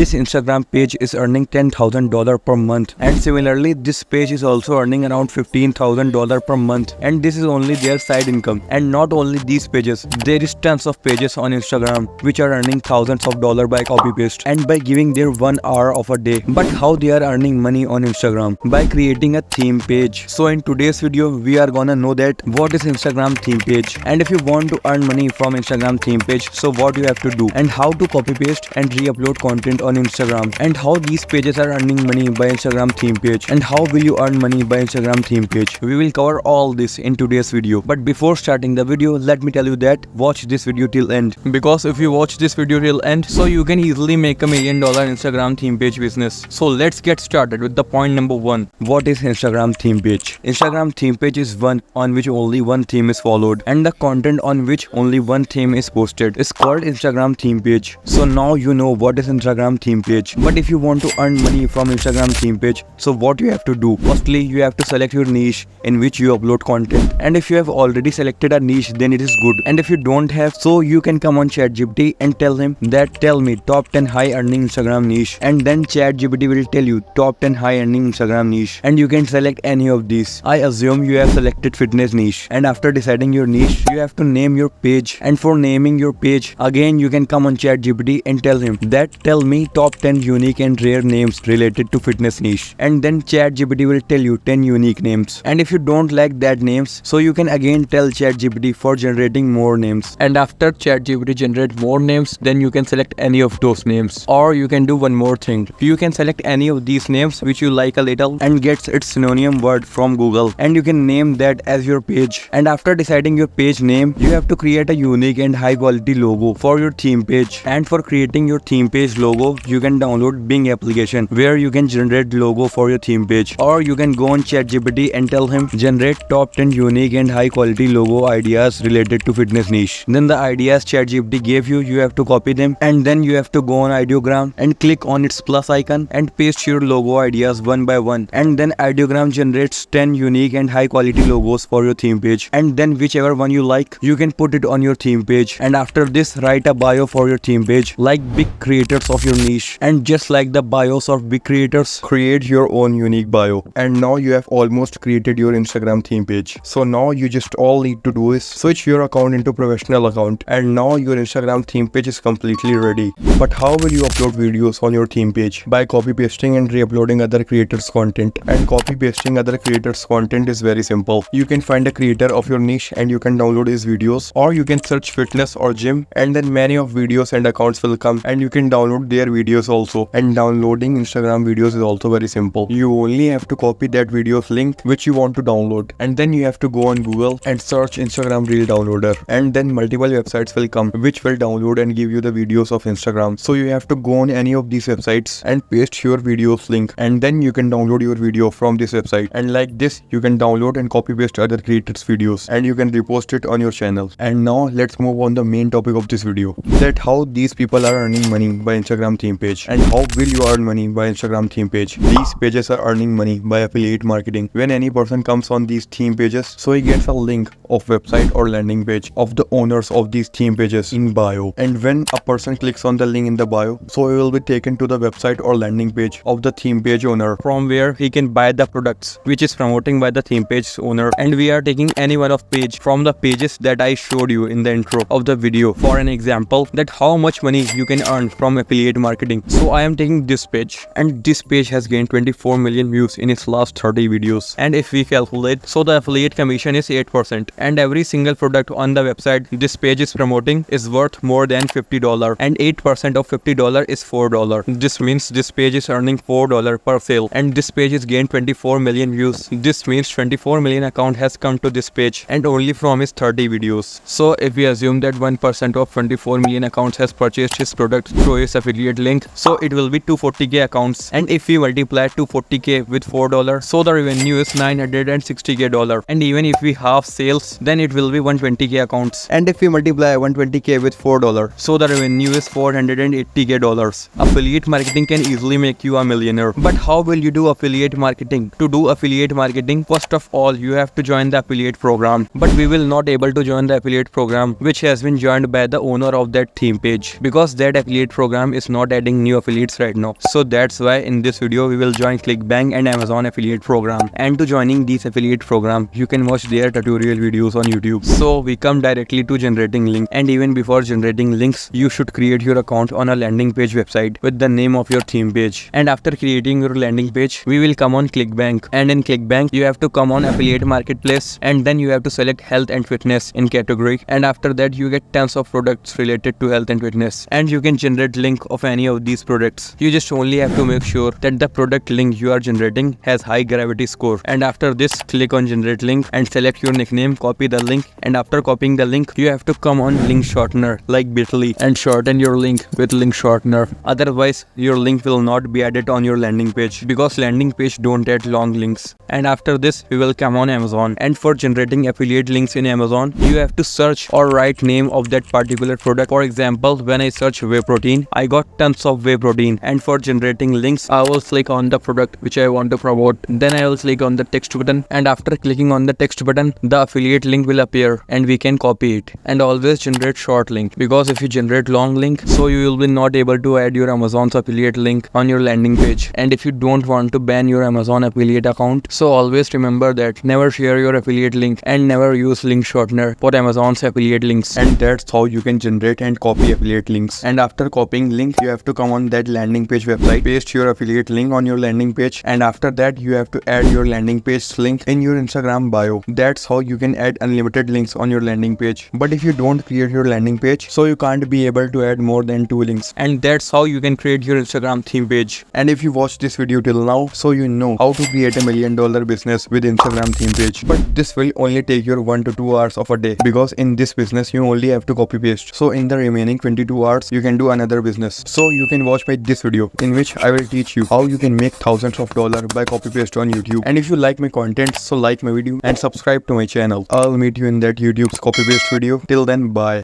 this Instagram page is earning $10,000 per month, and similarly this page is also earning around $15,000 per month, and this is only their side income. And not only these pages, there is tons of pages on Instagram which are earning thousands of dollars by copy paste and by giving their 1 hour of a day. But how they are earning money on Instagram? By creating a theme page. So in today's video we are gonna know that what is Instagram theme page, and if you want to earn money from Instagram theme page, so what you have to do, and how to copy paste and re-upload content on Instagram, and how these pages are earning money by Instagram theme page, and how will you earn money by Instagram theme page. We will cover all this in today's video. But before starting the video, let me tell you that watch this video till end, because if you watch this video till end, so you can easily make $1 million Instagram theme page business. So let's get started with the point number 1. What is Instagram theme page? Instagram theme page is one on which only one theme is followed, and the content on which only one theme is posted is called Instagram theme page. So now you know what is Instagram theme page. But if you want to earn money from Instagram theme page, so what you have to do? Firstly, you have to select your niche in which you upload content, and if you have already selected a niche, then it is good. And if you don't have, so you can come on ChatGPT and tell him that tell me top 10 high earning Instagram niche, and then ChatGPT will tell you top 10 high earning Instagram niche, and you can select any of these. I assume you have selected fitness niche, and after deciding your niche, you have to name your page. And for naming your page, again you can come on ChatGPT and tell him that tell me top 10 unique and rare names related to fitness niche, and then ChatGPT will tell you 10 unique names. And if you don't like that names, so you can again tell ChatGPT for generating more names, and after ChatGPT generate more names, then you can select any of those names. Or you can do one more thing, you can select any of these names which you like a little and gets its synonym word from Google, and you can name that as your page. And after deciding your page name, you have to create a unique and high quality logo for your theme page. And for creating your theme page logo, you can download Bing application where you can generate logo for your theme page. Or you can go on ChatGPT and tell him generate top 10 unique and high quality logo ideas related to fitness niche. Then the ideas ChatGPT gave you, you have to copy them, and then you have to go on Ideogram and click on its plus icon and paste your logo ideas one by one. And then Ideogram generates 10 unique and high quality logos for your theme page, and then whichever one you like, you can put it on your theme page. And after this, write a bio for your theme page like big creators of your niche, and just like the bios of big creators, create your own unique bio. And now you have almost created your Instagram theme page. So now you just all need to do is switch your account into professional account, and now your Instagram theme page is completely ready. But how will you upload videos on your theme page? By copy pasting and re-uploading other creators content. And copy pasting other creators content is very simple. You can find a creator of your niche and you can download his videos, or you can search fitness or gym, and then many of videos and accounts will come, and you can download their videos also. And downloading Instagram videos is also very simple. You only have to copy that video's link which you want to download, and then you have to go on Google and search Instagram Reel Downloader, and then multiple websites will come which will download and give you the videos of Instagram. So you have to go on any of these websites and paste your videos link, and then you can download your video from this website. And like this, you can download and copy paste other creators videos, and you can repost it on your channel. And now let's move on the main topic of this video, that how these people are earning money by Instagram theme page, and how will you earn money by Instagram theme page. These pages are earning money by affiliate marketing. When any person comes on these theme pages, so he gets a link of website or landing page of the owners of these theme pages in bio, and when a person clicks on the link in the bio, so he will be taken to the website or landing page of the theme page owner, from where he can buy the products which is promoting by the theme page owner. And we are taking any one of page from the pages that I showed you in the intro of the video for an example, that how much money you can earn from affiliate marketing. So I am taking this page, and this page has gained 24 million views in its last 30 videos. And if we calculate, so the affiliate commission is 8%, and every single product on the website this page is promoting is worth more than $50, and 8% of $50 is $4. This means this page is earning $4 per sale, and this page is gained 24 million views. This means 24 million account has come to this page, and only from his 30 videos. So if we assume that 1% of 24 million accounts has purchased his product through his affiliate link, so it will be 240k accounts. And if we multiply 240k with $4, so the revenue is $960k. And even if we half sales, then it will be 120k accounts. And if we multiply 120k with $4, so the revenue is $480k. Affiliate marketing can easily make you a millionaire. But how will you do affiliate marketing? To do affiliate marketing, first of all, you have to join the affiliate program. But we will not able to join the affiliate program which has been joined by the owner of that theme page, because that affiliate program is not start adding new affiliates right now. So that's why in this video we will join ClickBank and Amazon affiliate program. And to joining these affiliate program, you can watch their tutorial videos on YouTube. So we come directly to generating link, and even before generating links, you should create your account on a landing page website with the name of your theme page. And after creating your landing page, we will come on ClickBank, and in ClickBank you have to come on affiliate marketplace, and then you have to select health and fitness in category, and after that you get tons of products related to health and fitness, and you can generate link of any of these products. You just only have to make sure that the product link you are generating has high gravity score, and after this click on generate link and select your nickname, copy the link, and after copying the link you have to come on link shortener like Bitly and shorten your link with link shortener. Otherwise your link will not be added on your landing page, because landing page don't add long links. And after this we will come on Amazon, and for generating affiliate links in Amazon you have to search or write name of that particular product. For example, when I search whey protein, I got tons of whey protein, and for generating links I will click on the product which I want to promote. Then I will click on the text button, and after clicking on the text button the affiliate link will appear and we can copy it. And always generate short link, because if you generate long link, so you will be not able to add your Amazon's affiliate link on your landing page. And if you don't want to ban your Amazon affiliate account, so always remember that never share your affiliate link and never use link shortener for Amazon's affiliate links. And that's how you can generate and copy affiliate links. And after copying link, you have to come on that landing page website, paste your affiliate link on your landing page, and after that you have to add your landing page link in your Instagram bio. That's how you can add unlimited links on your landing page. But if you don't create your landing page, so you can't be able to add more than 2 links. And that's how you can create your Instagram theme page. And if you watch this video till now, so you know how to create $1 million business with Instagram theme page. But this will only take your 1 to 2 hours of a day, because in this business you only have to copy paste. So in the remaining 22 hours you can do another business. So you can watch my this video in which I will teach you how you can make thousands of dollars by copy paste on YouTube. And if you like my content, so like my video and subscribe to my channel. I'll meet you in that YouTube's copy paste video. Till then, bye.